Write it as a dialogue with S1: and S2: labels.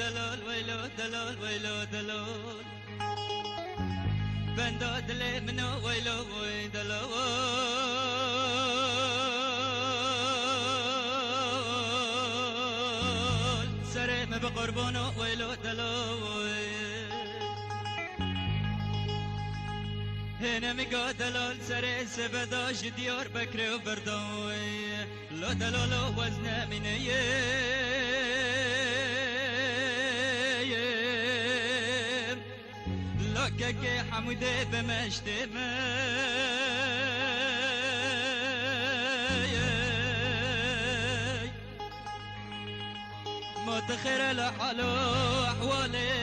S1: دلال ويلو دلال ويلو دلال بندو دلي منو ويلو وي دلال سري ما بقربانو ويلو دلال هنا ميقا دلال سري سبداش ديار بكري وبردوي لو دلالو وزن مني لوكك حمودي بمشتم ما تخير لحالو احوالي